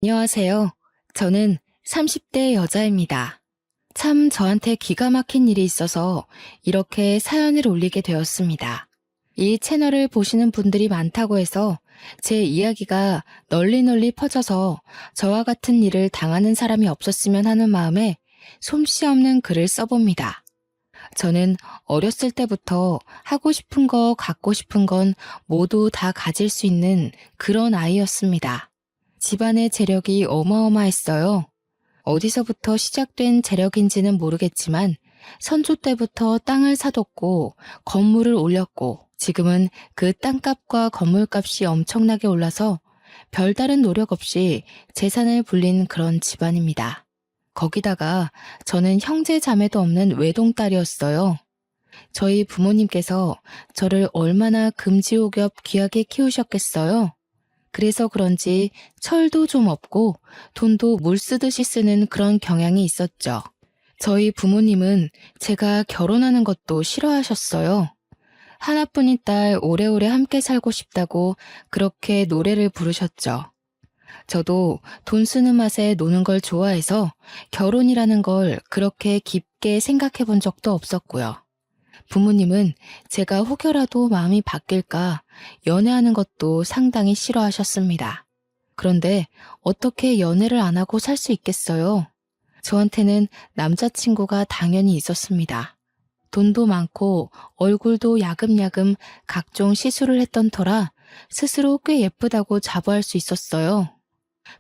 안녕하세요. 저는 30대 여자입니다. 참 저한테 기가 막힌 일이 있어서 이렇게 사연을 올리게 되었습니다. 이 채널을 보시는 분들이 많다고 해서 제 이야기가 널리 퍼져서 저와 같은 일을 당하는 사람이 없었으면 하는 마음에 솜씨 없는 글을 써봅니다. 저는 어렸을 때부터 하고 싶은 거, 갖고 싶은 건 모두 다 가질 수 있는 그런 아이였습니다. 집안의 재력이 어마어마했어요. 어디서부터 시작된 재력인지는 모르겠지만 선조 때부터 땅을 사뒀고 건물을 올렸고 지금은 그 땅값과 건물값이 엄청나게 올라서 별다른 노력 없이 재산을 불린 그런 집안입니다. 거기다가 저는 형제 자매도 없는 외동딸이었어요. 저희 부모님께서 저를 얼마나 금지옥엽 귀하게 키우셨겠어요. 그래서 그런지 철도 좀 없고 돈도 물 쓰듯이 쓰는 그런 경향이 있었죠. 저희 부모님은 제가 결혼하는 것도 싫어하셨어요. 하나뿐인 딸 오래오래 함께 살고 싶다고 그렇게 노래를 부르셨죠. 저도 돈 쓰는 맛에 노는 걸 좋아해서 결혼이라는 걸 그렇게 깊게 생각해 본 적도 없었고요. 부모님은 제가 혹여라도 마음이 바뀔까 연애하는 것도 상당히 싫어하셨습니다. 그런데 어떻게 연애를 안 하고 살 수 있겠어요? 저한테는 남자친구가 당연히 있었습니다. 돈도 많고 얼굴도 야금야금 각종 시술을 했던 터라 스스로 꽤 예쁘다고 자부할 수 있었어요.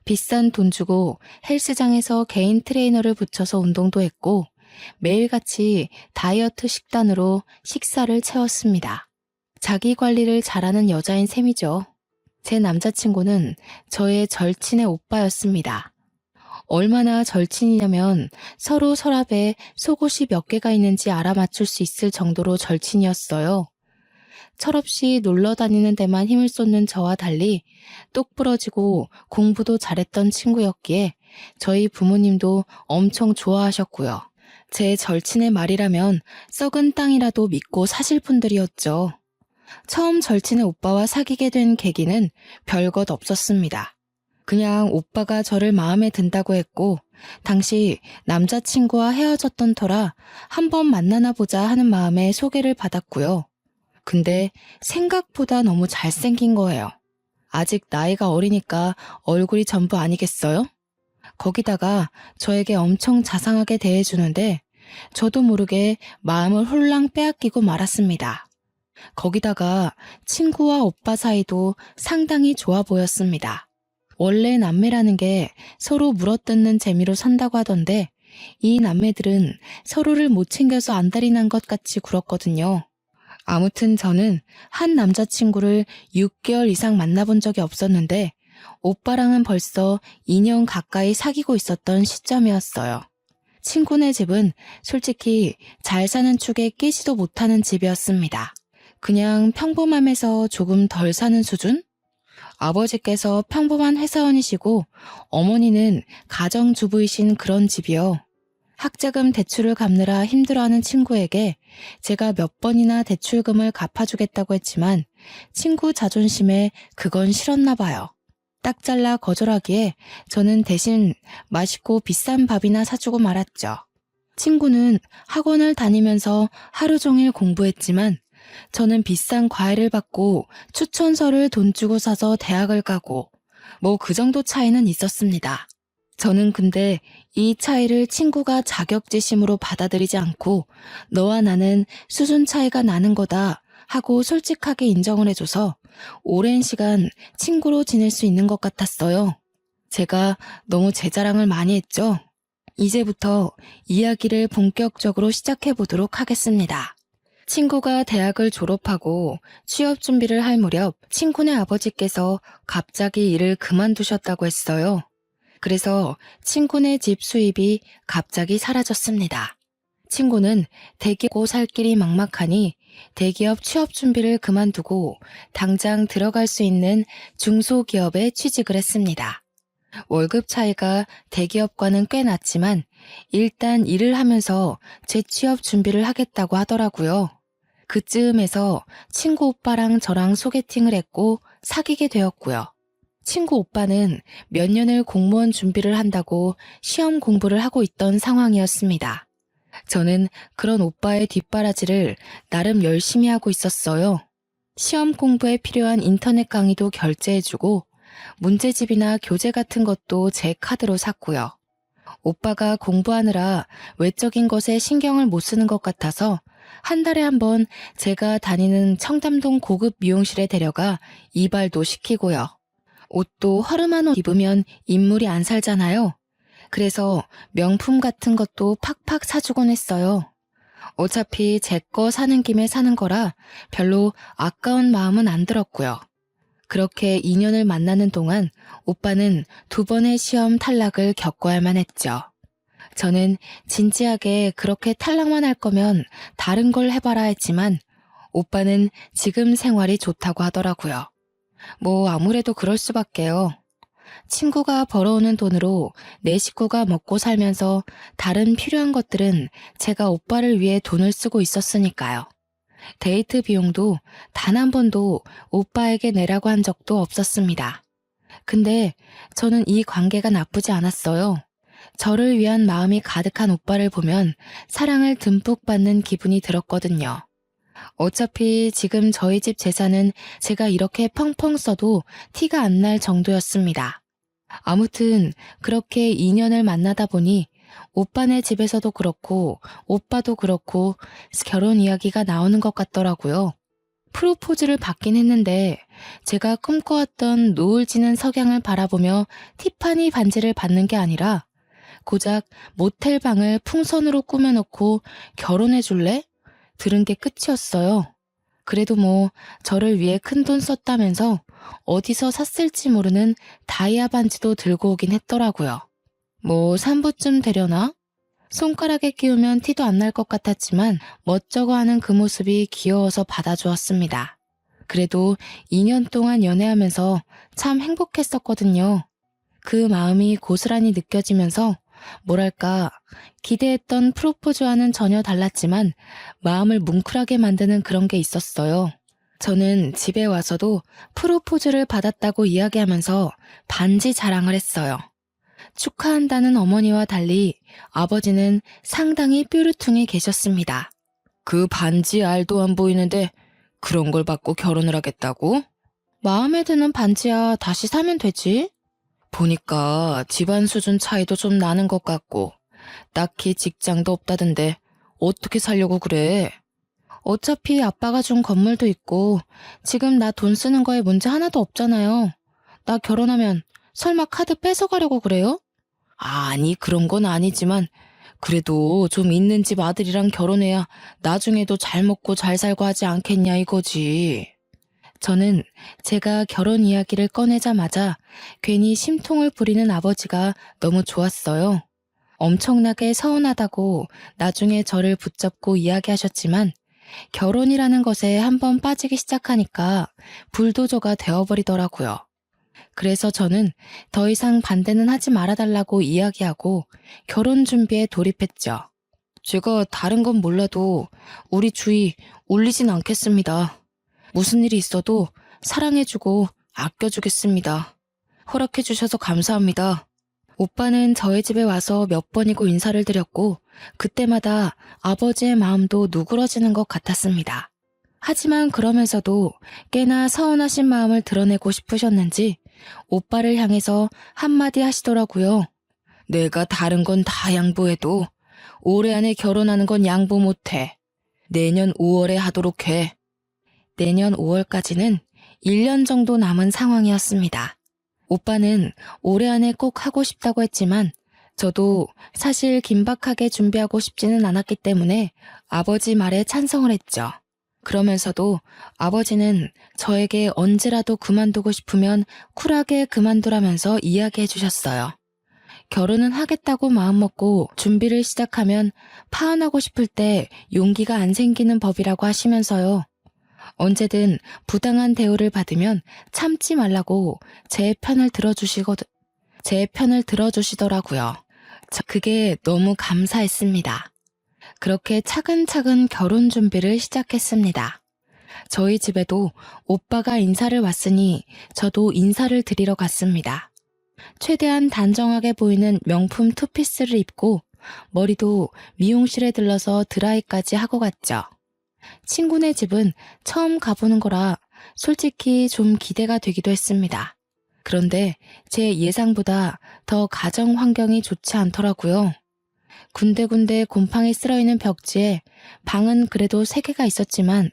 비싼 돈 주고 헬스장에서 개인 트레이너를 붙여서 운동도 했고 매일같이 다이어트 식단으로 식사를 채웠습니다. 자기 관리를 잘하는 여자인 셈이죠. 제 남자친구는 저의 절친의 오빠였습니다. 얼마나 절친이냐면 서로 서랍에 속옷이 몇 개가 있는지 알아맞힐 수 있을 정도로 절친이었어요. 철없이 놀러 다니는 데만 힘을 쏟는 저와 달리 똑부러지고 공부도 잘했던 친구였기에 저희 부모님도 엄청 좋아하셨고요. 제 절친의 말이라면 썩은 땅이라도 믿고 사실 분들이었죠. 처음 절친의 오빠와 사귀게 된 계기는 별것 없었습니다. 그냥 오빠가 저를 마음에 든다고 했고 당시 남자친구와 헤어졌던 터라 한번 만나나 보자 하는 마음에 소개를 받았고요. 근데 생각보다 너무 잘생긴 거예요. 아직 나이가 어리니까 얼굴이 전부 아니겠어요? 거기다가 저에게 엄청 자상하게 대해주는데 저도 모르게 마음을 홀랑 빼앗기고 말았습니다. 거기다가 친구와 오빠 사이도 상당히 좋아 보였습니다. 원래 남매라는 게 서로 물어뜯는 재미로 산다고 하던데 이 남매들은 서로를 못 챙겨서 안달이 난 것 같이 굴었거든요. 아무튼 저는 한 남자친구를 6개월 이상 만나본 적이 없었는데 오빠랑은 벌써 2년 가까이 사귀고 있었던 시점이었어요. 친구네 집은 솔직히 잘 사는 축에 끼지도 못하는 집이었습니다. 그냥 평범함에서 조금 덜 사는 수준? 아버지께서 평범한 회사원이시고 어머니는 가정주부이신 그런 집이요. 학자금 대출을 갚느라 힘들어하는 친구에게 제가 몇 번이나 대출금을 갚아주겠다고 했지만 친구 자존심에 그건 싫었나 봐요. 딱 잘라 거절하기에 저는 대신 맛있고 비싼 밥이나 사주고 말았죠. 친구는 학원을 다니면서 하루 종일 공부했지만 저는 비싼 과외를 받고 추천서를 돈 주고 사서 대학을 가고 뭐 그 정도 차이는 있었습니다. 저는 근데 이 차이를 친구가 자격지심으로 받아들이지 않고 너와 나는 수준 차이가 나는 거다 하고 솔직하게 인정을 해줘서 오랜 시간 친구로 지낼 수 있는 것 같았어요. 제가 너무 제 자랑을 많이 했죠? 이제부터 이야기를 본격적으로 시작해 보도록 하겠습니다. 친구가 대학을 졸업하고 취업 준비를 할 무렵 친구네 아버지께서 갑자기 일을 그만두셨다고 했어요. 그래서 친구네 집 수입이 갑자기 사라졌습니다. 친구는 대기고 살 길이 막막하니 대기업 취업 준비를 그만두고 당장 들어갈 수 있는 중소기업에 취직을 했습니다. 월급 차이가 대기업과는 꽤 났지만 일단 일을 하면서 재취업 준비를 하겠다고 하더라고요. 그쯤에서 친구 오빠랑 저랑 소개팅을 했고 사귀게 되었고요. 친구 오빠는 몇 년을 공무원 준비를 한다고 시험 공부를 하고 있던 상황이었습니다. 저는 그런 오빠의 뒷바라지를 나름 열심히 하고 있었어요. 시험 공부에 필요한 인터넷 강의도 결제해주고 문제집이나 교재 같은 것도 제 카드로 샀고요. 오빠가 공부하느라 외적인 것에 신경을 못 쓰는 것 같아서 한 달에 한 번 제가 다니는 청담동 고급 미용실에 데려가 이발도 시키고요. 옷도 허름한 옷 입으면 인물이 안 살잖아요. 그래서 명품 같은 것도 팍팍 사주곤 했어요. 어차피 제 거 사는 김에 사는 거라 별로 아까운 마음은 안 들었고요. 그렇게 2년을 만나는 동안 오빠는 2번의 시험 탈락을 겪어야만 했죠. 저는 진지하게 그렇게 탈락만 할 거면 다른 걸 해봐라 했지만 오빠는 지금 생활이 좋다고 하더라고요. 뭐 아무래도 그럴 수밖에요. 친구가 벌어오는 돈으로 내 식구가 먹고 살면서 다른 필요한 것들은 제가 오빠를 위해 돈을 쓰고 있었으니까요. 데이트 비용도 단 한 번도 오빠에게 내라고 한 적도 없었습니다. 근데 저는 이 관계가 나쁘지 않았어요. 저를 위한 마음이 가득한 오빠를 보면 사랑을 듬뿍 받는 기분이 들었거든요. 어차피 지금 저희 집 재산은 제가 이렇게 펑펑 써도 티가 안 날 정도였습니다. 아무튼 그렇게 2년을 만나다 보니 오빠네 집에서도 그렇고 오빠도 그렇고 결혼 이야기가 나오는 것 같더라고요. 프로포즈를 받긴 했는데 제가 꿈꿔왔던 노을 지는 석양을 바라보며 티파니 반지를 받는 게 아니라 고작 모텔 방을 풍선으로 꾸며놓고 결혼해 줄래? 들은 게 끝이었어요. 그래도 뭐 저를 위해 큰돈 썼다면서 어디서 샀을지 모르는 다이아 반지도 들고 오긴 했더라고요. 뭐 3부쯤 되려나? 손가락에 끼우면 티도 안 날 것 같았지만 멋쩍어 하는 그 모습이 귀여워서 받아주었습니다. 그래도 2년 동안 연애하면서 참 행복했었거든요. 그 마음이 고스란히 느껴지면서 뭐랄까 기대했던 프로포즈와는 전혀 달랐지만 마음을 뭉클하게 만드는 그런 게 있었어요. 저는 집에 와서도 프로포즈를 받았다고 이야기하면서 반지 자랑을 했어요. 축하한다는 어머니와 달리 아버지는 상당히 뾰루퉁해 계셨습니다. 그 반지 알도 안 보이는데 그런 걸 받고 결혼을 하겠다고? 마음에 드는 반지야 다시 사면 되지? 보니까 집안 수준 차이도 좀 나는 것 같고 딱히 직장도 없다던데 어떻게 살려고 그래? 어차피 아빠가 준 건물도 있고 지금 나 돈 쓰는 거에 문제 하나도 없잖아요. 나 결혼하면 설마 카드 뺏어가려고 그래요? 아니 그런 건 아니지만 그래도 좀 있는 집 아들이랑 결혼해야 나중에도 잘 먹고 잘 살고 하지 않겠냐 이거지. 저는 제가 결혼 이야기를 꺼내자마자 괜히 심통을 부리는 아버지가 너무 좋았어요. 엄청나게 서운하다고 나중에 저를 붙잡고 이야기하셨지만 결혼이라는 것에 한번 빠지기 시작하니까 불도저가 되어버리더라고요. 그래서 저는 더 이상 반대는 하지 말아달라고 이야기하고 결혼 준비에 돌입했죠. 제가 다른 건 몰라도 우리 주위 울리진 않겠습니다. 무슨 일이 있어도 사랑해주고 아껴주겠습니다. 허락해주셔서 감사합니다. 오빠는 저희 집에 와서 몇 번이고 인사를 드렸고 그때마다 아버지의 마음도 누그러지는 것 같았습니다. 하지만 그러면서도 꽤나 서운하신 마음을 드러내고 싶으셨는지 오빠를 향해서 한마디 하시더라고요. 내가 다른 건 다 양보해도 올해 안에 결혼하는 건 양보 못해. 내년 5월에 하도록 해. 내년 5월까지는 1년 정도 남은 상황이었습니다. 오빠는 올해 안에 꼭 하고 싶다고 했지만 저도 사실 긴박하게 준비하고 싶지는 않았기 때문에 아버지 말에 찬성을 했죠. 그러면서도 아버지는 저에게 언제라도 그만두고 싶으면 쿨하게 그만두라면서 이야기해 주셨어요. 결혼은 하겠다고 마음먹고 준비를 시작하면 파혼하고 싶을 때 용기가 안 생기는 법이라고 하시면서요. 언제든 부당한 대우를 받으면 참지 말라고 제 편을 들어주시더라고요. 그게 너무 감사했습니다. 그렇게 차근차근 결혼 준비를 시작했습니다. 저희 집에도 오빠가 인사를 왔으니 저도 인사를 드리러 갔습니다. 최대한 단정하게 보이는 명품 투피스를 입고 머리도 미용실에 들러서 드라이까지 하고 갔죠. 친구네 집은 처음 가보는 거라 솔직히 좀 기대가 되기도 했습니다. 그런데 제 예상보다 더 가정 환경이 좋지 않더라고요. 군데군데 곰팡이 쓸어있는 벽지에 방은 그래도 3개가 있었지만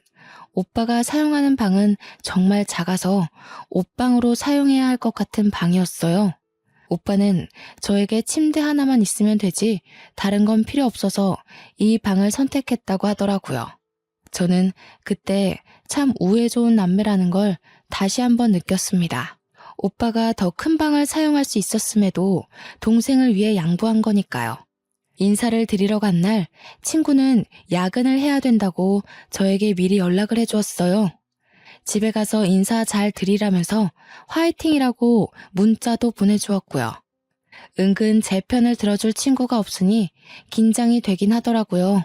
오빠가 사용하는 방은 정말 작아서 옷방으로 사용해야 할 것 같은 방이었어요. 오빠는 저에게 침대 하나만 있으면 되지 다른 건 필요 없어서 이 방을 선택했다고 하더라고요. 저는 그때 참 우애 좋은 남매라는 걸 다시 한번 느꼈습니다. 오빠가 더 큰 방을 사용할 수 있었음에도 동생을 위해 양보한 거니까요. 인사를 드리러 간 날 친구는 야근을 해야 된다고 저에게 미리 연락을 해주었어요. 집에 가서 인사 잘 드리라면서 화이팅이라고 문자도 보내주었고요. 은근 제 편을 들어줄 친구가 없으니 긴장이 되긴 하더라고요.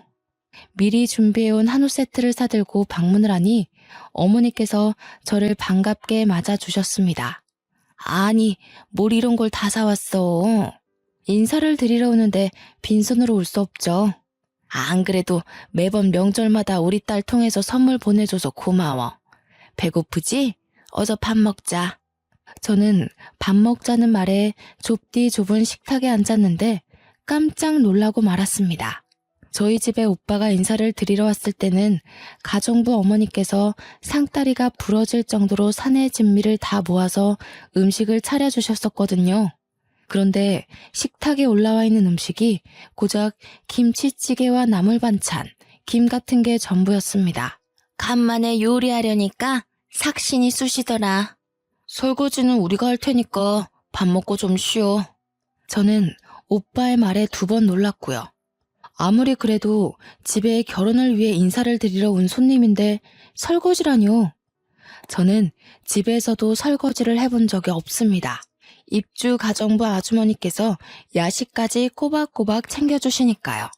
미리 준비해온 한우 세트를 사들고 방문을 하니 어머니께서 저를 반갑게 맞아주셨습니다. 아니, 뭘 이런 걸 다 사왔어. 인사를 드리러 오는데 빈손으로 올 수 없죠. 안 그래도 매번 명절마다 우리 딸 통해서 선물 보내줘서 고마워. 배고프지? 어서 밥 먹자. 저는 밥 먹자는 말에 좁디 좁은 식탁에 앉았는데 깜짝 놀라고 말았습니다. 저희 집에 오빠가 인사를 드리러 왔을 때는 가정부 어머니께서 상다리가 부러질 정도로 사내 진미를 다 모아서 음식을 차려주셨었거든요. 그런데 식탁에 올라와 있는 음식이 고작 김치찌개와 나물 반찬, 김 같은 게 전부였습니다. 간만에 요리하려니까 삭신이 쑤시더라. 설거지는 우리가 할 테니까 밥 먹고 좀 쉬어. 저는 오빠의 말에 2번 놀랐고요. 아무리 그래도 집에 결혼을 위해 인사를 드리러 온 손님인데 설거지라뇨. 저는 집에서도 설거지를 해본 적이 없습니다. 입주 가정부 아주머니께서 야식까지 꼬박꼬박 챙겨주시니까요.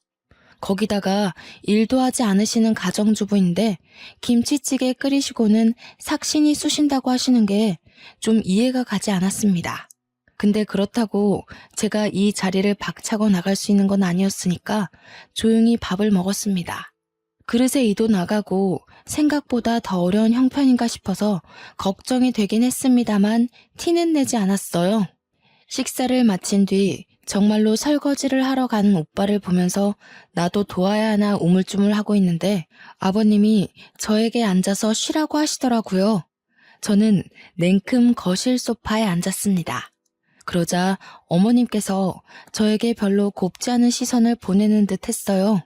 거기다가 일도 하지 않으시는 가정주부인데 김치찌개 끓이시고는 삭신이 쑤신다고 하시는 게 좀 이해가 가지 않았습니다. 근데 그렇다고 제가 이 자리를 박차고 나갈 수 있는 건 아니었으니까 조용히 밥을 먹었습니다. 그릇에 이도 나가고 생각보다 더 어려운 형편인가 싶어서 걱정이 되긴 했습니다만 티는 내지 않았어요. 식사를 마친 뒤 정말로 설거지를 하러 가는 오빠를 보면서 나도 도와야 하나 우물쭈물하고 있는데 아버님이 저에게 앉아서 쉬라고 하시더라고요. 저는 냉큼 거실 소파에 앉았습니다. 그러자 어머님께서 저에게 별로 곱지 않은 시선을 보내는 듯 했어요.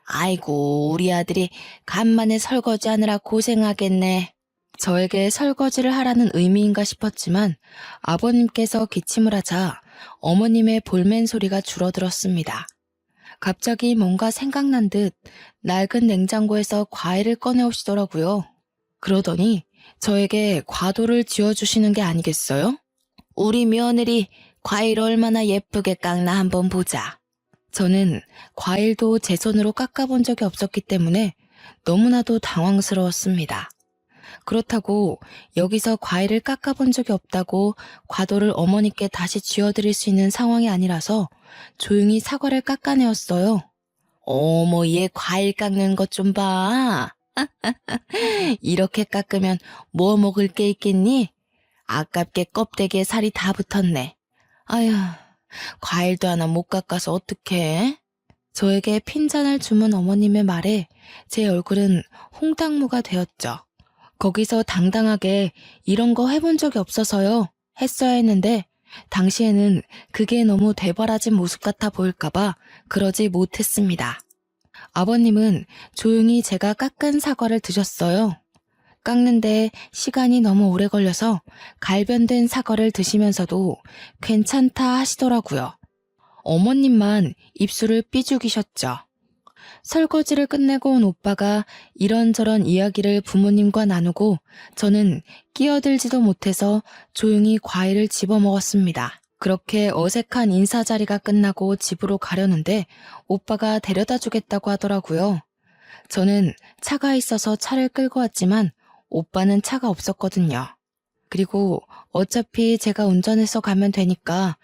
아이고, 우리 아들이 간만에 설거지하느라 고생하겠네. 저에게 설거지를 하라는 의미인가 싶었지만 아버님께서 기침을 하자 어머님의 볼멘 소리가 줄어들었습니다. 갑자기 뭔가 생각난 듯 낡은 냉장고에서 과일을 꺼내오시더라고요. 그러더니 저에게 과도를 지어주시는 게 아니겠어요? 우리 며느리 과일 얼마나 예쁘게 깎나 한번 보자. 저는 과일도 제 손으로 깎아본 적이 없었기 때문에 너무나도 당황스러웠습니다. 그렇다고 여기서 과일을 깎아본 적이 없다고 과도를 어머니께 다시 쥐어드릴 수 있는 상황이 아니라서 조용히 사과를 깎아내었어요. 어머, 얘 과일 깎는 것 좀 봐. 이렇게 깎으면 뭐 먹을 게 있겠니? 아깝게 껍데기에 살이 다 붙었네. 아휴, 과일도 하나 못 깎아서 어떡해? 저에게 핀잔을 주문 어머님의 말에 제 얼굴은 홍당무가 되었죠. 거기서 당당하게 이런 거 해본 적이 없어서요 했어야 했는데 당시에는 그게 너무 되바라진 모습 같아 보일까봐 그러지 못했습니다. 아버님은 조용히 제가 깎은 사과를 드셨어요. 깎는데 시간이 너무 오래 걸려서 갈변된 사과를 드시면서도 괜찮다 하시더라고요. 어머님만 입술을 삐죽이셨죠. 설거지를 끝내고 온 오빠가 이런저런 이야기를 부모님과 나누고 저는 끼어들지도 못해서 조용히 과일을 집어먹었습니다. 그렇게 어색한 인사 자리가 끝나고 집으로 가려는데 오빠가 데려다 주겠다고 하더라고요. 저는 차가 있어서 차를 끌고 왔지만 오빠는 차가 없었거든요. 그리고 어차피 제가 운전해서 가면 되니까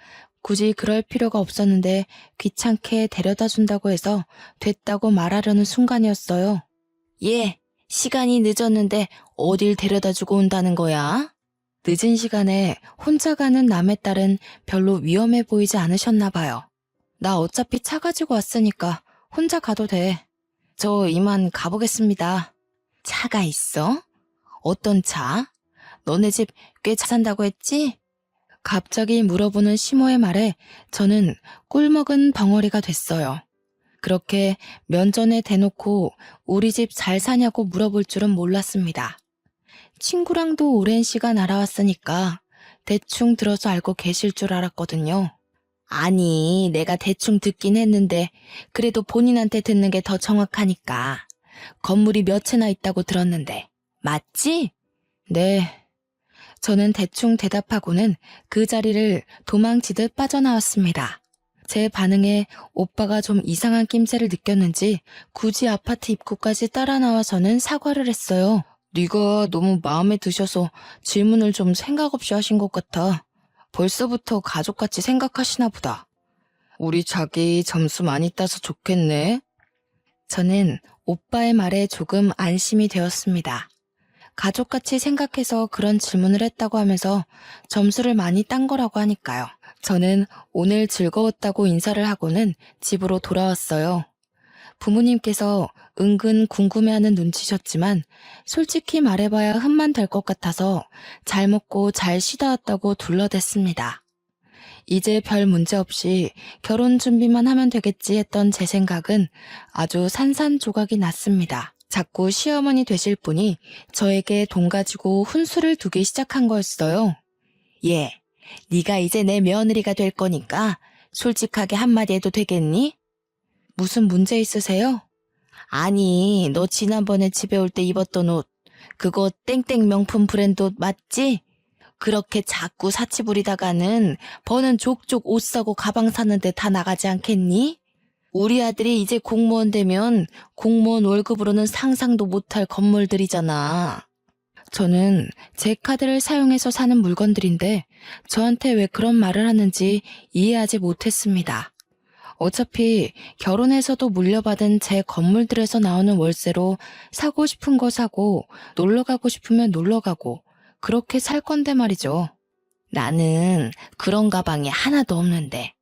굳이 그럴 필요가 없었는데 귀찮게 데려다 준다고 해서 됐다고 말하려는 순간이었어요. 예, 시간이 늦었는데 어딜 데려다 주고 온다는 거야? 늦은 시간에 혼자 가는 남의 딸은 별로 위험해 보이지 않으셨나 봐요. 나 어차피 차 가지고 왔으니까 혼자 가도 돼. 저 이만 가보겠습니다. 차가 있어? 어떤 차? 너네 집 꽤 잘 산다고 했지? 갑자기 물어보는 시모의 말에 저는 꿀먹은 덩어리가 됐어요. 그렇게 면전에 대놓고 우리 집 잘 사냐고 물어볼 줄은 몰랐습니다. 친구랑도 오랜 시간 알아왔으니까 대충 들어서 알고 계실 줄 알았거든요. 아니, 내가 대충 듣긴 했는데 그래도 본인한테 듣는 게 더 정확하니까. 건물이 몇 채나 있다고 들었는데 맞지? 네. 저는 대충 대답하고는 그 자리를 도망치듯 빠져나왔습니다. 제 반응에 오빠가 좀 이상한 낌새를 느꼈는지 굳이 아파트 입구까지 따라 나와서는 사과를 했어요. 네가 너무 마음에 드셔서 질문을 좀 생각 없이 하신 것 같아. 벌써부터 가족같이 생각하시나 보다. 우리 자기 점수 많이 따서 좋겠네. 저는 오빠의 말에 조금 안심이 되었습니다. 가족같이 생각해서 그런 질문을 했다고 하면서 점수를 많이 딴 거라고 하니까요. 저는 오늘 즐거웠다고 인사를 하고는 집으로 돌아왔어요. 부모님께서 은근 궁금해하는 눈치셨지만 솔직히 말해봐야 흠만 될 것 같아서 잘 먹고 잘 쉬다 왔다고 둘러댔습니다. 이제 별 문제 없이 결혼 준비만 하면 되겠지 했던 제 생각은 아주 산산조각이 났습니다. 자꾸 시어머니 되실 분이 저에게 돈 가지고 훈수를 두기 시작한 거였어요. 예, 네가 이제 내 며느리가 될 거니까 솔직하게 한마디 해도 되겠니? 무슨 문제 있으세요? 아니, 너 지난번에 집에 올 때 입었던 옷, 그거 땡땡 명품 브랜드 옷 맞지? 그렇게 자꾸 사치 부리다가는 버는 족족 옷 사고 가방 사는데 다 나가지 않겠니? 우리 아들이 이제 공무원 되면 공무원 월급으로는 상상도 못할 건물들이잖아. 저는 제 카드를 사용해서 사는 물건들인데 저한테 왜 그런 말을 하는지 이해하지 못했습니다. 어차피 결혼해서도 물려받은 제 건물들에서 나오는 월세로 사고 싶은 거 사고 놀러 가고 싶으면 놀러 가고 그렇게 살 건데 말이죠. 나는 그런 가방이 하나도 없는데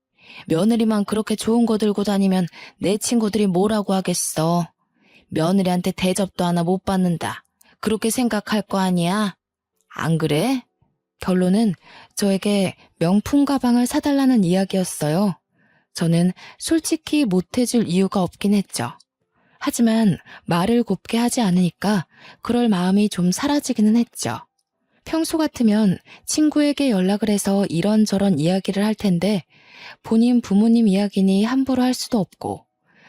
며느리만 그렇게 좋은 거 들고 다니면 내 친구들이 뭐라고 하겠어. 며느리한테 대접도 하나 못 받는다. 그렇게 생각할 거 아니야? 안 그래? 결론은 저에게 명품 가방을 사달라는 이야기였어요. 저는 솔직히 못해줄 이유가 없긴 했죠. 하지만 말을 곱게 하지 않으니까 그럴 마음이 좀 사라지기는 했죠. 평소 같으면 친구에게 연락을 해서 이런저런 이야기를 할 텐데 본인 부모님 이야기니 함부로 할 수도 없고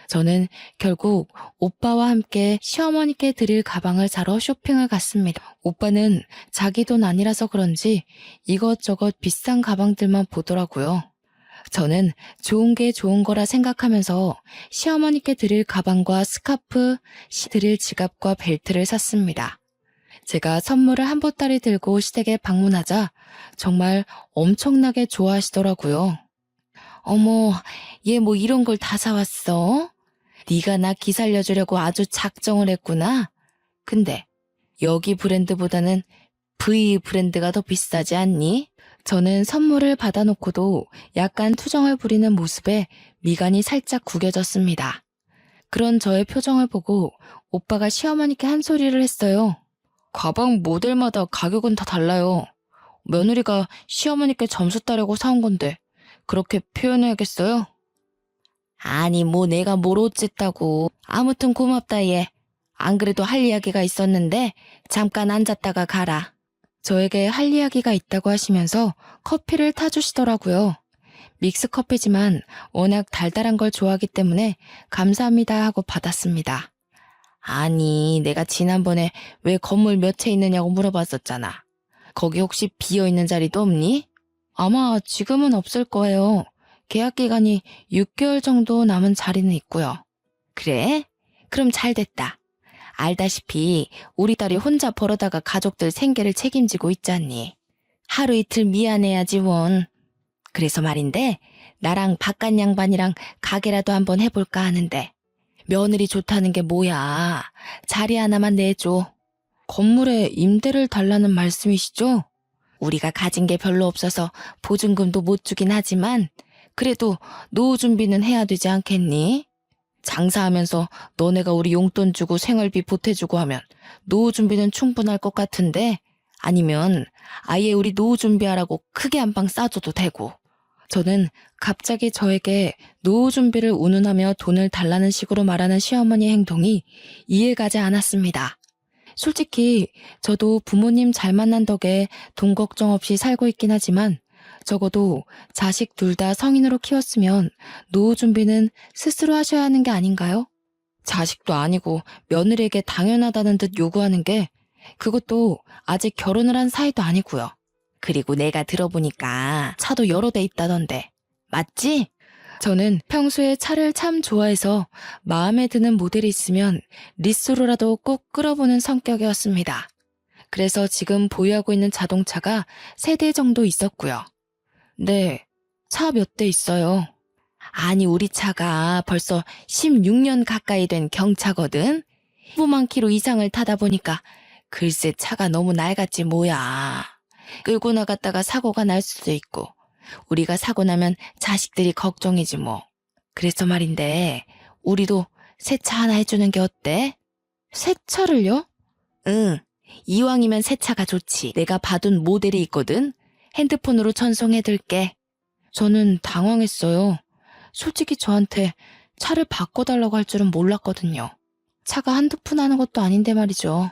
저는 결국 오빠와 함께 시어머니께 드릴 가방을 사러 쇼핑을 갔습니다. 오빠는 자기 돈 아니라서 그런지 이것저것 비싼 가방들만 보더라고요. 저는 좋은 게 좋은 거라 생각하면서 시어머니께 드릴 가방과 스카프, 드릴 지갑과 벨트를 샀습니다. 제가 선물을 한 보따리 들고 시댁에 방문하자 정말 엄청나게 좋아하시더라고요. 어머, 얘 뭐 이런 걸 다 사왔어? 네가 나 기살려주려고 아주 작정을 했구나. 근데 여기 브랜드보다는 V 브랜드가 더 비싸지 않니? 저는 선물을 받아놓고도 약간 투정을 부리는 모습에 미간이 살짝 구겨졌습니다. 그런 저의 표정을 보고 오빠가 시어머니께 한 소리를 했어요. 가방 모델마다 가격은 다 달라요. 며느리가 시어머니께 점수 따려고 사온 건데 그렇게 표현해야겠어요? 아니 뭐 내가 뭘 어쨌다고. 아무튼 고맙다 얘. 안 그래도 할 이야기가 있었는데 잠깐 앉았다가 가라. 저에게 할 이야기가 있다고 하시면서 커피를 타주시더라고요. 믹스커피지만 워낙 달달한 걸 좋아하기 때문에 감사합니다 하고 받았습니다. 아니 내가 지난번에 왜 건물 몇 채 있느냐고 물어봤었잖아. 거기 혹시 비어있는 자리도 없니? 아마 지금은 없을 거예요. 계약 기간이 6개월 정도 남은 자리는 있고요. 그래? 그럼 잘 됐다. 알다시피 우리 딸이 혼자 벌어다가 가족들 생계를 책임지고 있잖니. 하루 이틀 미안해야지 원. 그래서 말인데 나랑 바깥 양반이랑 가게라도 한번 해볼까 하는데 며느리 좋다는 게 뭐야. 자리 하나만 내줘. 건물에 임대를 달라는 말씀이시죠? 우리가 가진 게 별로 없어서 보증금도 못 주긴 하지만 그래도 노후 준비는 해야 되지 않겠니? 장사하면서 너네가 우리 용돈 주고 생활비 보태주고 하면 노후 준비는 충분할 것 같은데 아니면 아예 우리 노후 준비하라고 크게 한 방 싸줘도 되고. 저는 갑자기 저에게 노후 준비를 운운하며 돈을 달라는 식으로 말하는 시어머니의 행동이 이해가지 않았습니다. 솔직히 저도 부모님 잘 만난 덕에 돈 걱정 없이 살고 있긴 하지만 적어도 자식 둘 다 성인으로 키웠으면 노후 준비는 스스로 하셔야 하는 게 아닌가요? 자식도 아니고 며느리에게 당연하다는 듯 요구하는 게 그것도 아직 결혼을 한 사이도 아니고요. 그리고 내가 들어보니까 차도 여러 대 있다던데. 맞지? 저는 평소에 차를 참 좋아해서 마음에 드는 모델이 있으면 리스로라도 꼭 끌어보는 성격이었습니다. 그래서 지금 보유하고 있는 자동차가 3대 정도 있었고요. 네, 차 몇 대 있어요. 아니 우리 차가 벌써 16년 가까이 된 경차거든. 15만 킬로 이상을 타다 보니까 글쎄 차가 너무 낡았지 뭐야. 끌고 나갔다가 사고가 날 수도 있고 우리가 사고 나면 자식들이 걱정이지 뭐. 그래서 말인데 우리도 새 차 하나 해주는 게 어때? 새 차를요? 응, 이왕이면 새 차가 좋지. 내가 봐둔 모델이 있거든. 핸드폰으로 전송해둘게. 저는 당황했어요. 솔직히 저한테 차를 바꿔달라고 할 줄은 몰랐거든요. 차가 한두 푼 하는 것도 아닌데 말이죠.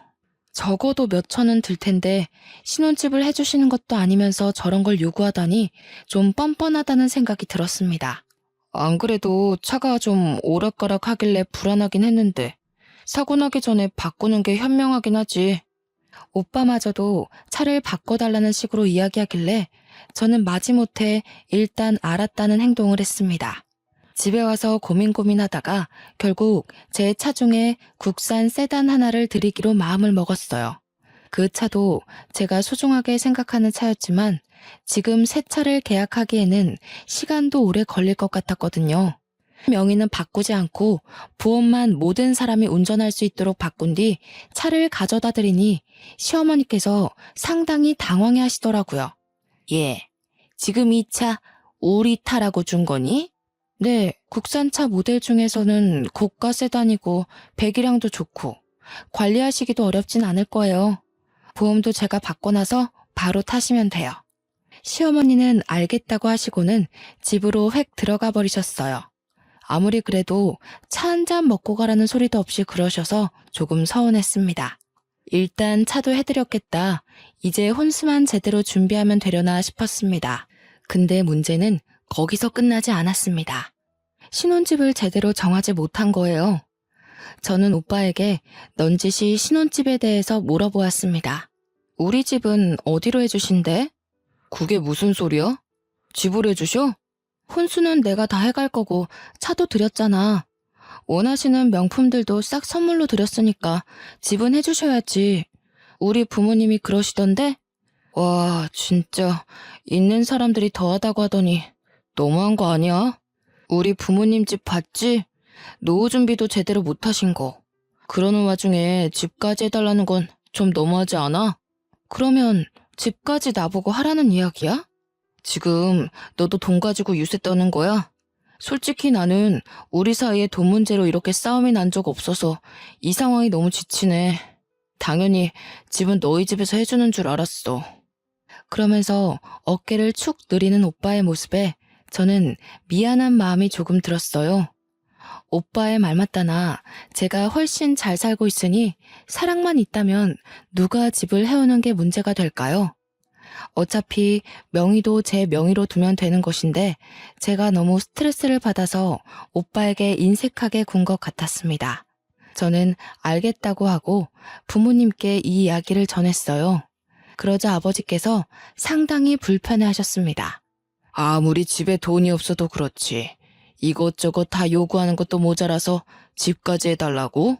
적어도 몇 천은 들 텐데 신혼집을 해주시는 것도 아니면서 저런 걸 요구하다니 좀 뻔뻔하다는 생각이 들었습니다. 안 그래도 차가 좀 오락가락 하길래 불안하긴 했는데 사고 나기 전에 바꾸는 게 현명하긴 하지. 오빠마저도 차를 바꿔달라는 식으로 이야기하길래 저는 마지못해 일단 알았다는 행동을 했습니다. 집에 와서 고민하다가 결국 제 차 중에 국산 세단 하나를 드리기로 마음을 먹었어요. 그 차도 제가 소중하게 생각하는 차였지만 지금 새 차를 계약하기에는 시간도 오래 걸릴 것 같았거든요. 명의는 바꾸지 않고 보험만 모든 사람이 운전할 수 있도록 바꾼 뒤 차를 가져다 드리니 시어머니께서 상당히 당황해 하시더라고요. 예, 지금 이 차 우리 타라고 준 거니? 네, 국산차 모델 중에서는 고가 세단이고 배기량도 좋고 관리하시기도 어렵진 않을 거예요. 보험도 제가 받고 나서 바로 타시면 돼요. 시어머니는 알겠다고 하시고는 집으로 획 들어가 버리셨어요. 아무리 그래도 차 한 잔 먹고 가라는 소리도 없이 그러셔서 조금 서운했습니다. 일단 차도 해드렸겠다. 이제 혼수만 제대로 준비하면 되려나 싶었습니다. 근데 문제는 거기서 끝나지 않았습니다. 신혼집을 제대로 정하지 못한 거예요. 저는 오빠에게 넌지시 신혼집에 대해서 물어보았습니다. 우리 집은 어디로 해주신대? 그게 무슨 소리야? 집을 해주셔? 혼수는 내가 다 해갈 거고 차도 드렸잖아. 원하시는 명품들도 싹 선물로 드렸으니까 집은 해주셔야지. 우리 부모님이 그러시던데? 와, 진짜 있는 사람들이 더하다고 하더니 너무한 거 아니야? 우리 부모님 집 봤지? 노후 준비도 제대로 못 하신 거. 그러는 와중에 집까지 해달라는 건 좀 너무하지 않아? 그러면 집까지 나보고 하라는 이야기야? 지금 너도 돈 가지고 유세 떠는 거야? 솔직히 나는 우리 사이에 돈 문제로 이렇게 싸움이 난 적 없어서 이 상황이 너무 지치네. 당연히 집은 너희 집에서 해주는 줄 알았어. 그러면서 어깨를 축 늘리는 오빠의 모습에 저는 미안한 마음이 조금 들었어요. 오빠의 말 맞다나 제가 훨씬 잘 살고 있으니 사랑만 있다면 누가 집을 해오는 게 문제가 될까요? 어차피 명의도 제 명의로 두면 되는 것인데 제가 너무 스트레스를 받아서 오빠에게 인색하게 군 것 같았습니다. 저는 알겠다고 하고 부모님께 이 이야기를 전했어요. 그러자 아버지께서 상당히 불편해하셨습니다. 아무리 집에 돈이 없어도 그렇지. 이것저것 다 요구하는 것도 모자라서 집까지 해달라고?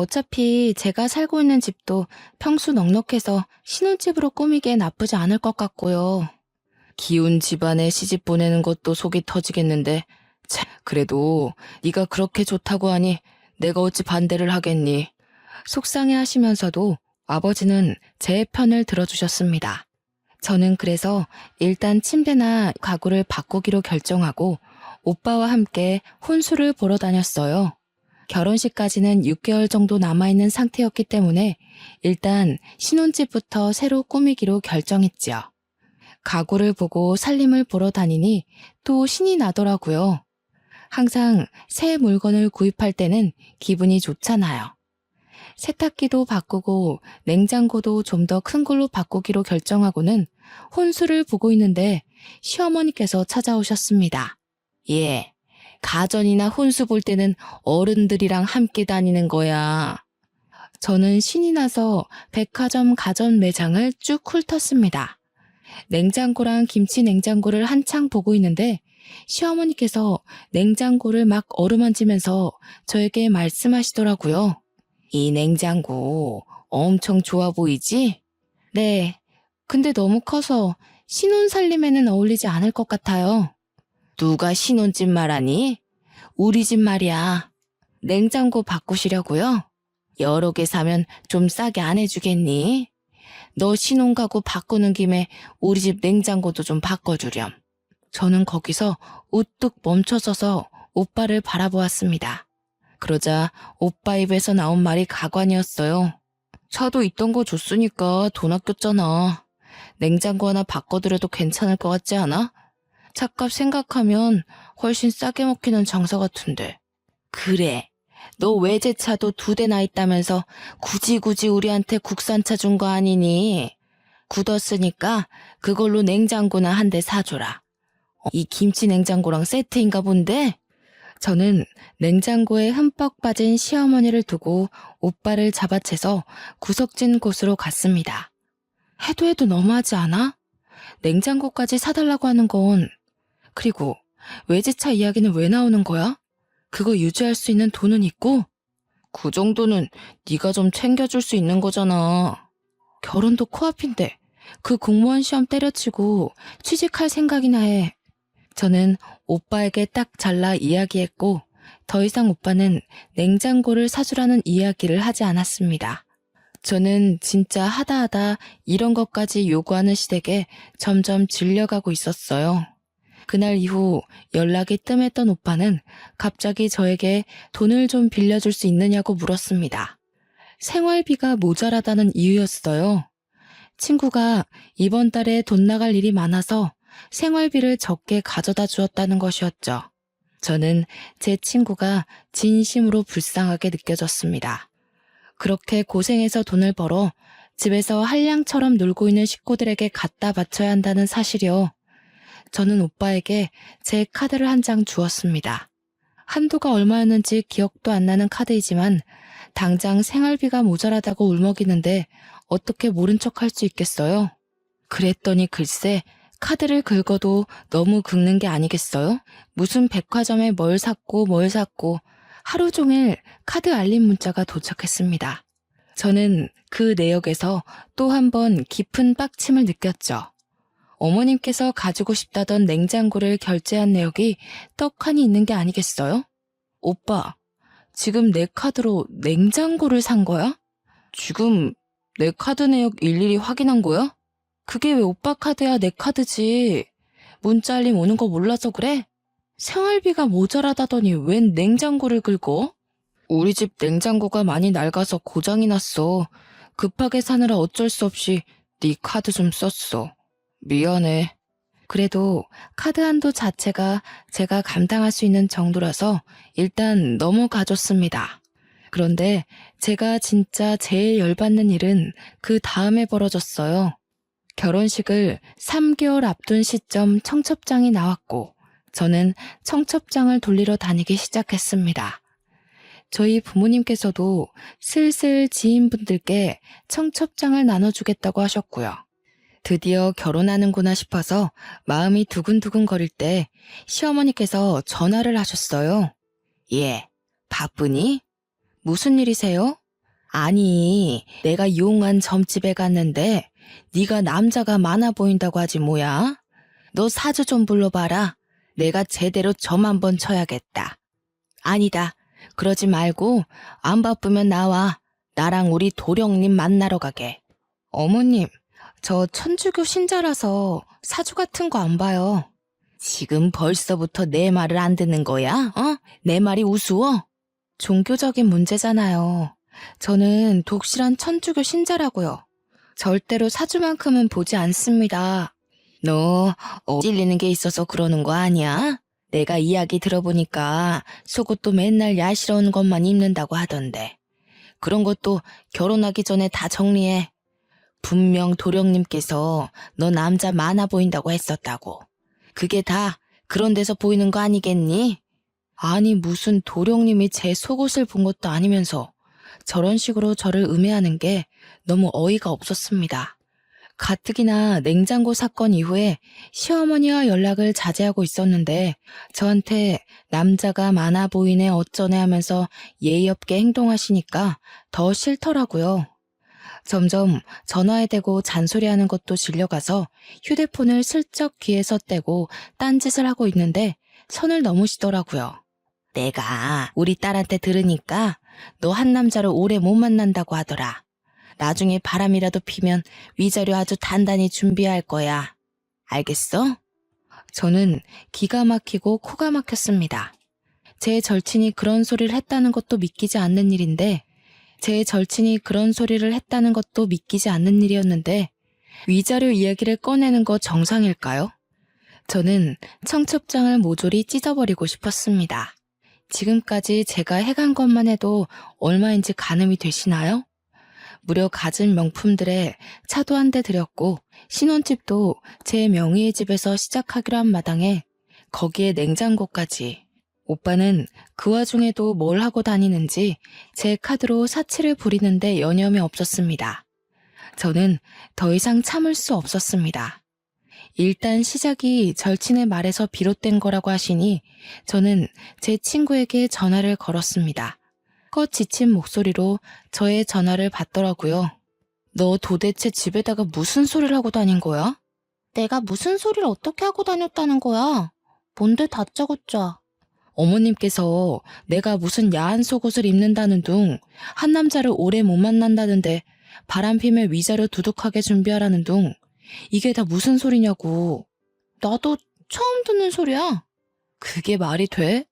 어차피 제가 살고 있는 집도 평수 넉넉해서 신혼집으로 꾸미기에 나쁘지 않을 것 같고요. 기운 집안에 시집 보내는 것도 속이 터지겠는데, 참, 그래도 네가 그렇게 좋다고 하니 내가 어찌 반대를 하겠니? 속상해 하시면서도 아버지는 제 편을 들어주셨습니다. 저는 그래서 일단 침대나 가구를 바꾸기로 결정하고 오빠와 함께 혼수를 보러 다녔어요. 결혼식까지는 6개월 정도 남아있는 상태였기 때문에 일단 신혼집부터 새로 꾸미기로 결정했지요. 가구를 보고 살림을 보러 다니니 또 신이 나더라고요. 항상 새 물건을 구입할 때는 기분이 좋잖아요. 세탁기도 바꾸고 냉장고도 좀 더 큰 걸로 바꾸기로 결정하고는 혼수를 보고 있는데 시어머니께서 찾아오셨습니다. 예, 가전이나 혼수 볼 때는 어른들이랑 함께 다니는 거야. 저는 신이 나서 백화점 가전 매장을 쭉 훑었습니다. 냉장고랑 김치 냉장고를 한창 보고 있는데 시어머니께서 냉장고를 막 어루만지면서 저에게 말씀하시더라고요. 이 냉장고 엄청 좋아 보이지? 네, 근데 너무 커서 신혼 살림에는 어울리지 않을 것 같아요. 누가 신혼집 말하니? 우리 집 말이야. 냉장고 바꾸시려고요? 여러 개 사면 좀 싸게 안 해주겠니? 너 신혼가구 바꾸는 김에 우리 집 냉장고도 좀 바꿔주렴. 저는 거기서 우뚝 멈춰서서 오빠를 바라보았습니다. 그러자 오빠 입에서 나온 말이 가관이었어요. 차도 있던 거 줬으니까 돈 아꼈잖아. 냉장고 하나 바꿔드려도 괜찮을 것 같지 않아? 차값 생각하면 훨씬 싸게 먹히는 장사 같은데. 그래. 너 외제차도 2대나 있다면서 굳이 우리한테 국산차 준 거 아니니? 굳었으니까 그걸로 냉장고나 한 대 사줘라. 이 김치 냉장고랑 세트인가 본데? 저는 냉장고에 흠뻑 빠진 시어머니를 두고 오빠를 잡아채서 구석진 곳으로 갔습니다. 해도 너무하지 않아? 냉장고까지 사달라고 하는 건. 그리고 외제차 이야기는 왜 나오는 거야? 그거 유지할 수 있는 돈은 있고? 그 정도는 네가 좀 챙겨줄 수 있는 거잖아. 결혼도 코앞인데 그 공무원 시험 때려치고 취직할 생각이나 해. 저는 오빠에게 딱 잘라 이야기했고 더 이상 오빠는 냉장고를 사주라는 이야기를 하지 않았습니다. 저는 진짜 하다 이런 것까지 요구하는 시댁에 점점 질려가고 있었어요. 그날 이후 연락이 뜸했던 오빠는 갑자기 저에게 돈을 좀 빌려줄 수 있느냐고 물었습니다. 생활비가 모자라다는 이유였어요. 친구가 이번 달에 돈 나갈 일이 많아서 생활비를 적게 가져다 주었다는 것이었죠. 저는 제 친구가 진심으로 불쌍하게 느껴졌습니다. 그렇게 고생해서 돈을 벌어 집에서 한량처럼 놀고 있는 식구들에게 갖다 바쳐야 한다는 사실이요. 저는 오빠에게 제 카드를 한 장 주었습니다. 한도가 얼마였는지 기억도 안 나는 카드이지만 당장 생활비가 모자라다고 울먹이는데 어떻게 모른 척 할 수 있겠어요? 그랬더니 글쎄 카드를 긁어도 너무 긁는 게 아니겠어요? 무슨 백화점에 뭘 샀고 하루 종일 카드 알림 문자가 도착했습니다. 저는 그 내역에서 또 한 번 깊은 빡침을 느꼈죠. 어머님께서 가지고 싶다던 냉장고를 결제한 내역이 떡하니 있는 게 아니겠어요? 오빠, 지금 내 카드로 냉장고를 산 거야? 지금 내 카드 내역 일일이 확인한 거야? 그게 왜 오빠 카드야 내 카드지. 문자 알림 오는 거 몰라서 그래? 생활비가 모자라다더니 웬 냉장고를 긁어? 우리 집 냉장고가 많이 낡아서 고장이 났어. 급하게 사느라 어쩔 수 없이 네 카드 좀 썼어. 미안해. 그래도 카드 한도 자체가 제가 감당할 수 있는 정도라서 일단 넘어가줬습니다. 그런데 제가 진짜 제일 열받는 일은 그 다음에 벌어졌어요. 결혼식을 3개월 앞둔 시점 청첩장이 나왔고 저는 청첩장을 돌리러 다니기 시작했습니다. 저희 부모님께서도 슬슬 지인분들께 청첩장을 나눠주겠다고 하셨고요. 드디어 결혼하는구나 싶어서 마음이 두근두근 거릴 때 시어머니께서 전화를 하셨어요. 예, 바쁘니? 무슨 일이세요? 아니, 내가 이용한 점집에 갔는데 네가 남자가 많아 보인다고 하지 뭐야? 너 사주 좀 불러봐라. 내가 제대로 점 한번 쳐야겠다. 아니다. 그러지 말고 안 바쁘면 나와. 나랑 우리 도령님 만나러 가게. 어머님, 저 천주교 신자라서 사주 같은 거 안 봐요. 지금 벌써부터 내 말을 안 듣는 거야? 내 말이 우스워? 종교적인 문제잖아요. 저는 독실한 천주교 신자라고요. 절대로 사주만큼은 보지 않습니다. 너 찔리는 게 있어서 그러는 거 아니야? 내가 이야기 들어보니까 속옷도 맨날 야시러운 것만 입는다고 하던데. 그런 것도 결혼하기 전에 다 정리해. 분명 도령님께서 너 남자 많아 보인다고 했었다고. 그게 다 그런 데서 보이는 거 아니겠니? 아니 무슨 도령님이 제 속옷을 본 것도 아니면서 저런 식으로 저를 음해하는 게 너무 어이가 없었습니다. 가뜩이나 냉장고 사건 이후에 시어머니와 연락을 자제하고 있었는데 저한테 남자가 많아 보이네 어쩌네 하면서 예의 없게 행동하시니까 더 싫더라고요. 점점 전화에 대고 잔소리하는 것도 질려가서 휴대폰을 슬쩍 귀에서 떼고 딴짓을 하고 있는데 선을 넘으시더라고요. 내가 우리 딸한테 들으니까 너 한 남자를 오래 못 만난다고 하더라. 나중에 바람이라도 피면 위자료 아주 단단히 준비할 거야. 알겠어? 저는 기가 막히고 코가 막혔습니다. 제 절친이 그런 소리를 했다는 것도 믿기지 않는 일인데 위자료 이야기를 꺼내는 거 정상일까요? 저는 청첩장을 모조리 찢어버리고 싶었습니다. 지금까지 제가 해간 것만 해도 얼마인지 가늠이 되시나요? 무려 갖은 명품들에 차도 한 대 들였고 신혼집도 제 명의의 집에서 시작하기로 한 마당에 거기에 냉장고까지. 오빠는 그 와중에도 뭘 하고 다니는지 제 카드로 사치를 부리는데 여념이 없었습니다. 저는 더 이상 참을 수 없었습니다. 일단 시작이 절친의 말에서 비롯된 거라고 하시니 저는 제 친구에게 전화를 걸었습니다. 껏 지친 목소리로 저의 전화를 받더라고요. 너 도대체 집에다가 무슨 소리를 하고 다닌 거야? 내가 무슨 소리를 어떻게 하고 다녔다는 거야? 뭔데 다짜고짜. 어머님께서 내가 무슨 야한 속옷을 입는다는 둥, 한 남자를 오래 못 만난다는데 바람 피면 위자료 두둑하게 준비하라는 둥, 이게 다 무슨 소리냐고. 나도 처음 듣는 소리야. 그게 말이 돼?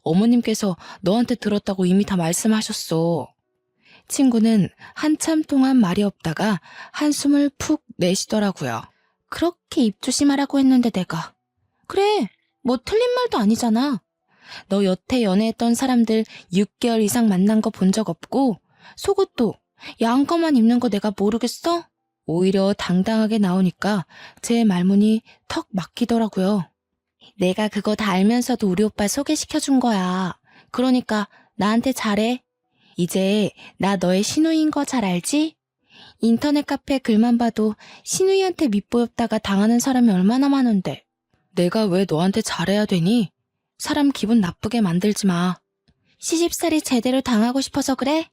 어머님께서 너한테 들었다고 이미 다 말씀하셨어. 친구는 한참 동안 말이 없다가 한숨을 푹 내쉬더라고요. 그렇게 입 조심하라고 했는데 내가. 그래, 뭐 틀린 말도 아니잖아. 너 여태 연애했던 사람들 6개월 이상 만난 거 본 적 없고 속옷도 야한 거만 입는 거 내가 모르겠어? 오히려 당당하게 나오니까 제 말문이 턱 막히더라고요. 내가 그거 다 알면서도 우리 오빠 소개시켜준 거야. 그러니까 나한테 잘해. 이제 나 너의 신우이인 거 잘 알지? 인터넷 카페 글만 봐도 신우이한테 밉보였다가 당하는 사람이 얼마나 많은데. 내가 왜 너한테 잘해야 되니? 사람 기분 나쁘게 만들지 마. 시집살이 제대로 당하고 싶어서 그래?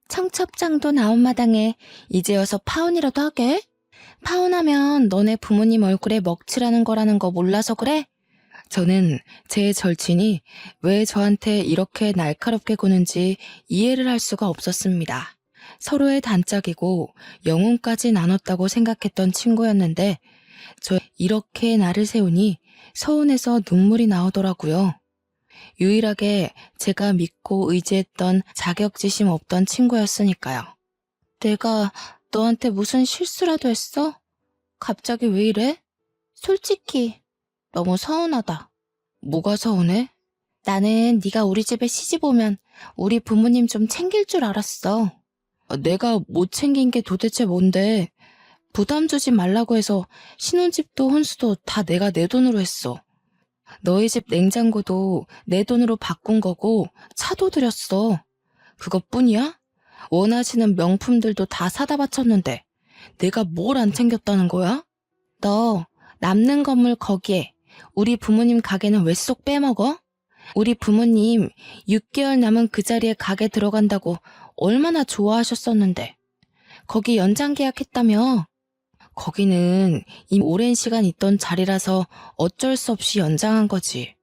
청첩장도 나온 마당에 이제 와서 파혼이라도 하게? 파혼하면 너네 부모님 얼굴에 먹칠하는 거라는 거 몰라서 그래? 저는 제 절친이 왜 저한테 이렇게 날카롭게 구는지 이해를 할 수가 없었습니다. 서로의 단짝이고 영혼까지 나눴다고 생각했던 친구였는데 저 이렇게 나를 세우니 서운해서 눈물이 나오더라고요. 유일하게 제가 믿고 의지했던 자격지심 없던 친구였으니까요. 내가 너한테 무슨 실수라도 했어? 갑자기 왜 이래? 솔직히 너무 서운하다. 뭐가 서운해? 나는 네가 우리 집에 시집 오면 우리 부모님 좀 챙길 줄 알았어. 내가 못 챙긴 게 도대체 뭔데? 부담 주지 말라고 해서 신혼집도 혼수도 다 내가 내 돈으로 했어. 너희 집 냉장고도 내 돈으로 바꾼 거고 차도 들였어. 그것뿐이야? 원하시는 명품들도 다 사다 바쳤는데 내가 뭘 안 챙겼다는 거야? 너 남는 건물 거기에 우리 부모님 가게는 왜 쏙 빼먹어? 우리 부모님 6개월 남은 그 자리에 가게 들어간다고 얼마나 좋아하셨었는데. 거기 연장 계약했다며? 거기는 이미 오랜 시간 있던 자리라서 어쩔 수 없이 연장한 거지.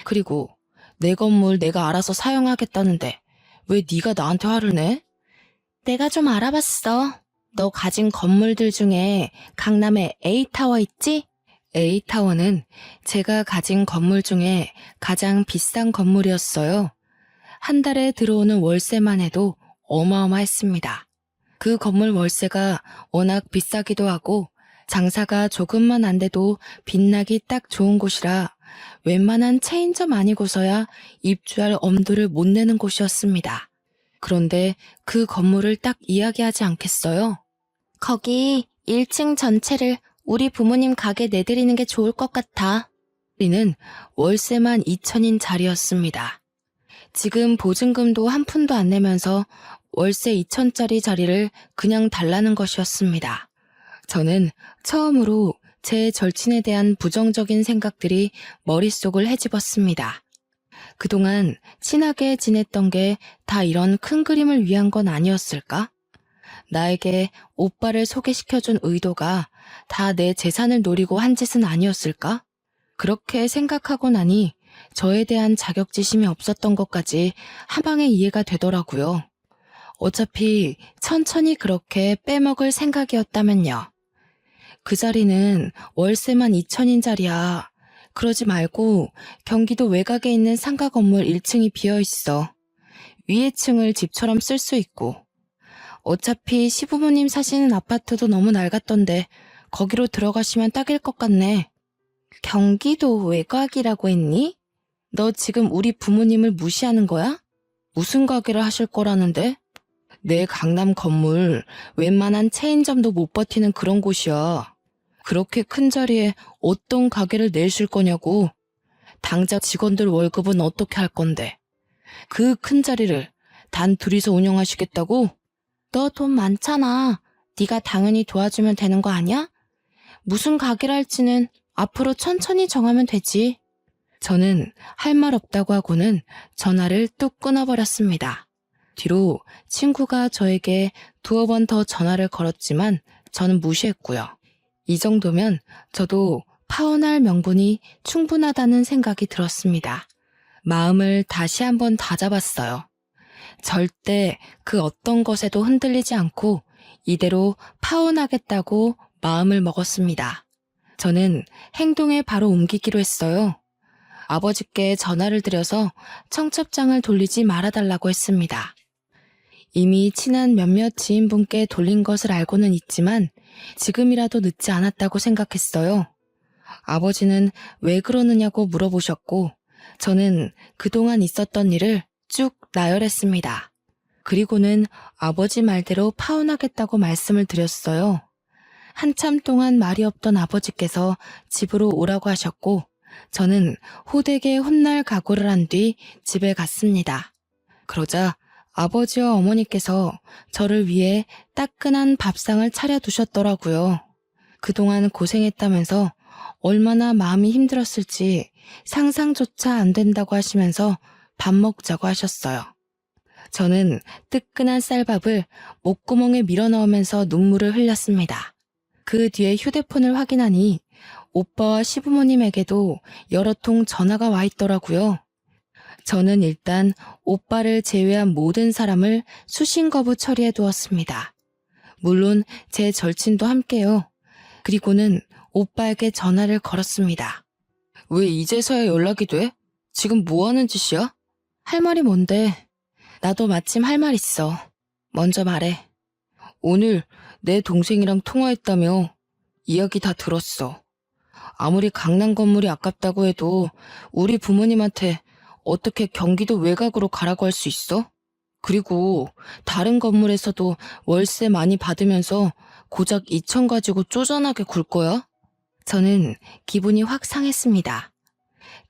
그리고 내 건물 내가 알아서 사용하겠다는데 왜 네가 나한테 화를 내? 내가 좀 알아봤어. 너 가진 건물들 중에 강남에 A타워 있지? A타워는 제가 가진 건물 중에 가장 비싼 건물이었어요. 한 달에 들어오는 월세만 해도 어마어마했습니다. 그 건물 월세가 워낙 비싸기도 하고 장사가 조금만 안 돼도 빛나기 딱 좋은 곳이라 웬만한 체인점 아니고서야 입주할 엄두를 못 내는 곳이었습니다. 그런데 그 건물을 딱 이야기하지 않겠어요? 거기 1층 전체를 우리 부모님 가게 내드리는 게 좋을 것 같아. 우리는 월세만 2천인 자리였습니다. 지금 보증금도 한 푼도 안 내면서 월세 2천짜리 자리를 그냥 달라는 것이었습니다. 저는 처음으로 제 절친에 대한 부정적인 생각들이 머릿속을 헤집었습니다. 그동안 친하게 지냈던 게 다 이런 큰 그림을 위한 건 아니었을까? 나에게 오빠를 소개시켜준 의도가 다 내 재산을 노리고 한 짓은 아니었을까? 그렇게 생각하고 나니 저에 대한 자격지심이 없었던 것까지 한 방에 이해가 되더라고요. 어차피 천천히 그렇게 빼먹을 생각이었다면요. 그 자리는 월세만 2천인 자리야. 그러지 말고 경기도 외곽에 있는 상가 건물 1층이 비어있어. 위에 층을 집처럼 쓸 수 있고. 어차피 시부모님 사시는 아파트도 너무 낡았던데 거기로 들어가시면 딱일 것 같네. 경기도 외곽이라고 했니? 너 지금 우리 부모님을 무시하는 거야? 무슨 가게를 하실 거라는데? 내 강남 건물 웬만한 체인점도 못 버티는 그런 곳이야. 그렇게 큰 자리에 어떤 가게를 내실 거냐고. 당장 직원들 월급은 어떻게 할 건데? 그 큰 자리를 단 둘이서 운영하시겠다고? 너 돈 많잖아. 네가 당연히 도와주면 되는 거 아니야? 무슨 가게를 할지는 앞으로 천천히 정하면 되지. 저는 할 말 없다고 하고는 전화를 뚝 끊어버렸습니다. 뒤로 친구가 저에게 2번 더 전화를 걸었지만 저는 무시했고요. 이 정도면 저도 파혼할 명분이 충분하다는 생각이 들었습니다. 마음을 다시 한번 다잡았어요. 절대 그 어떤 것에도 흔들리지 않고 이대로 파혼하겠다고 마음을 먹었습니다. 저는 행동에 바로 옮기기로 했어요. 아버지께 전화를 드려서 청첩장을 돌리지 말아달라고 했습니다. 이미 친한 몇몇 지인분께 돌린 것을 알고는 있지만 지금이라도 늦지 않았다고 생각했어요. 아버지는 왜 그러느냐고 물어보셨고 저는 그동안 있었던 일을 쭉 나열했습니다. 그리고는 아버지 말대로 파혼하겠다고 말씀을 드렸어요. 한참 동안 말이 없던 아버지께서 집으로 오라고 하셨고 저는 호되게 혼날 각오를 한 뒤 집에 갔습니다. 그러자 아버지와 어머니께서 저를 위해 따끈한 밥상을 차려두셨더라고요. 그동안 고생했다면서 얼마나 마음이 힘들었을지 상상조차 안 된다고 하시면서 밥 먹자고 하셨어요. 저는 뜨끈한 쌀밥을 목구멍에 밀어넣으면서 눈물을 흘렸습니다. 그 뒤에 휴대폰을 확인하니 오빠와 시부모님에게도 여러 통 전화가 와 있더라고요. 저는 일단 오빠를 제외한 모든 사람을 수신 거부 처리해 두었습니다. 물론 제 절친도 함께요. 그리고는 오빠에게 전화를 걸었습니다. 왜 이제서야 연락이 돼? 지금 뭐 하는 짓이야? 할 말이 뭔데? 나도 마침 할 말 있어. 먼저 말해. 오늘 내 동생이랑 통화했다며. 이야기 다 들었어. 아무리 강남 건물이 아깝다고 해도 우리 부모님한테 어떻게 경기도 외곽으로 가라고 할 수 있어? 그리고 다른 건물에서도 월세 많이 받으면서 고작 2천 가지고 쪼잔하게 굴 거야? 저는 기분이 확 상했습니다.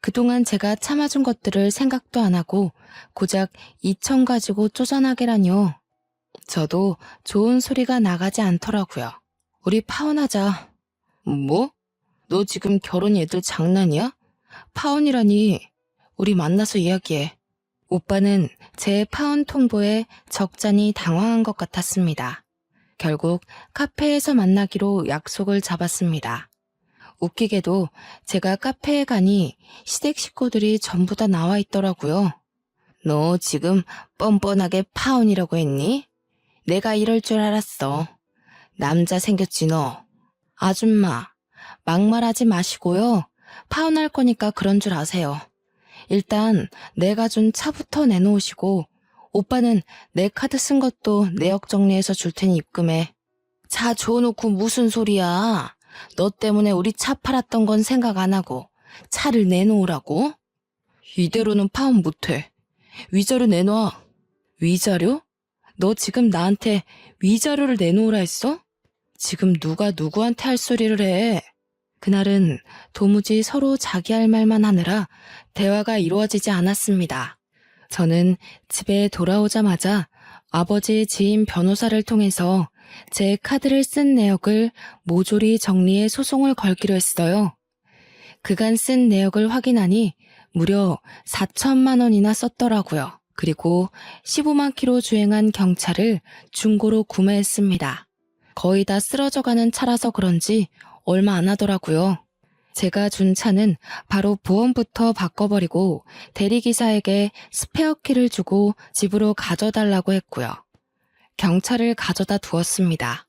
그동안 제가 참아준 것들을 생각도 안 하고 고작 2천 가지고 쪼잔하게라뇨. 저도 좋은 소리가 나가지 않더라고요. 우리 파혼하자. 뭐? 너 지금 결혼 애들 장난이야? 파혼이라니. 우리 만나서 이야기해. 오빠는 제 파혼 통보에 적잖이 당황한 것 같았습니다. 결국 카페에서 만나기로 약속을 잡았습니다. 웃기게도 제가 카페에 가니 시댁 식구들이 전부 다 나와 있더라고요. 너 지금 뻔뻔하게 파혼이라고 했니? 내가 이럴 줄 알았어. 남자 생겼지 너. 아줌마, 막말하지 마시고요. 파혼할 거니까 그런 줄 아세요. 일단 내가 준 차부터 내놓으시고 오빠는 내 카드 쓴 것도 내역 정리해서 줄 테니 입금해. 차 줘놓고 무슨 소리야. 너 때문에 우리 차 팔았던 건 생각 안 하고 차를 내놓으라고? 이대로는 파혼 못해. 위자료 내놔. 위자료? 너 지금 나한테 위자료를 내놓으라 했어? 지금 누가 누구한테 할 소리를 해. 그날은 도무지 서로 자기 할 말만 하느라 대화가 이루어지지 않았습니다. 저는 집에 돌아오자마자 아버지 지인 변호사를 통해서 제 카드를 쓴 내역을 모조리 정리해 소송을 걸기로 했어요. 그간 쓴 내역을 확인하니 무려 4천만 원이나 썼더라고요. 그리고 15만 킬로 주행한 경차를 중고로 구매했습니다. 거의 다 쓰러져가는 차라서 그런지 얼마 안 하더라고요. 제가 준 차는 바로 보험부터 바꿔버리고 대리기사에게 스페어 키를 주고 집으로 가져달라고 했고요. 경차를 가져다 두었습니다.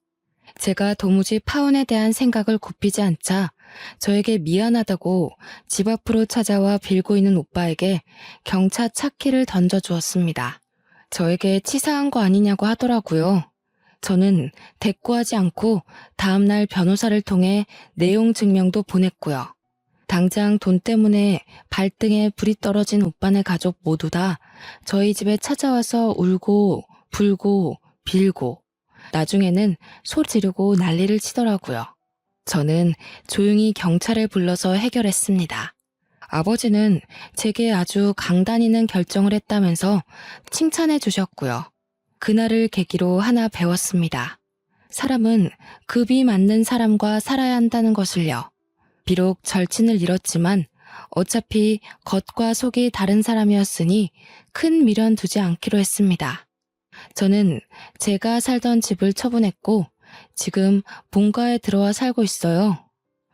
제가 도무지 파혼에 대한 생각을 굽히지 않자 저에게 미안하다고 집 앞으로 찾아와 빌고 있는 오빠에게 경차 차키를 던져주었습니다. 저에게 치사한 거 아니냐고 하더라고요. 저는 대꾸하지 않고 다음날 변호사를 통해 내용 증명도 보냈고요. 당장 돈 때문에 발등에 불이 떨어진 오빠네 가족 모두 다 저희 집에 찾아와서 울고 불고 빌고 나중에는 소리 지르고 난리를 치더라고요. 저는 조용히 경찰을 불러서 해결했습니다. 아버지는 제게 아주 강단있는 결정을 했다면서 칭찬해 주셨고요. 그날을 계기로 하나 배웠습니다. 사람은 급이 맞는 사람과 살아야 한다는 것을요. 비록 절친을 잃었지만 어차피 겉과 속이 다른 사람이었으니 큰 미련 두지 않기로 했습니다. 저는 제가 살던 집을 처분했고 지금 본가에 들어와 살고 있어요.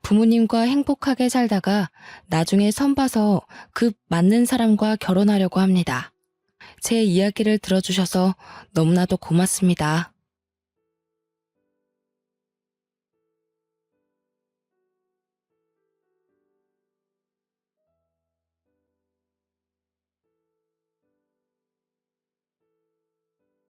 부모님과 행복하게 살다가 나중에 선봐서 급 맞는 사람과 결혼하려고 합니다. 제 이야기를 들어주셔서 너무나도 고맙습니다.